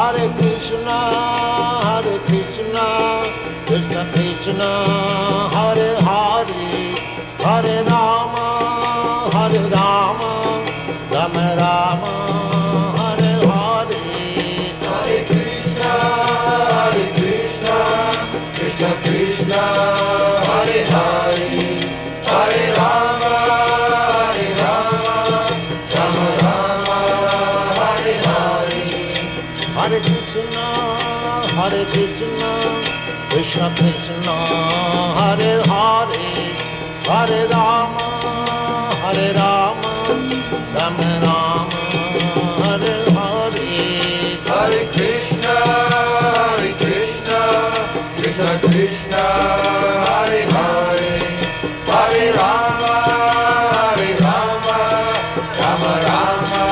Hare Krishna, Krishna Krishna, Hare Hare, Hare Rama, Rama Rama, Hare Hare. Hare Krishna, Krishna Krishna, Hare Hare, Hare Rama, Rama Rama, Hare Hare. Hare Krishna, Krishna Krishna, Hare Hare, Hare Rama, Rama Rama, Hare Hare. Hare Krishna, Krishna Krishna, Hare Hare, Hare Rama, Rama Rama,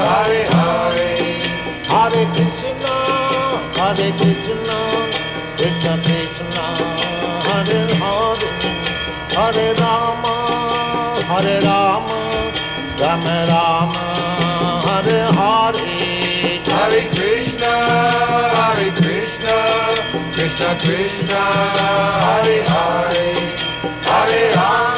Hare Hare. Hare Krishna, Krishna Krishna, Hare Hare, Hare Rama, Rama Rama, Hare Hare. Hare Krishna, Krishna Krishna, Hare Hare, Hare Rama.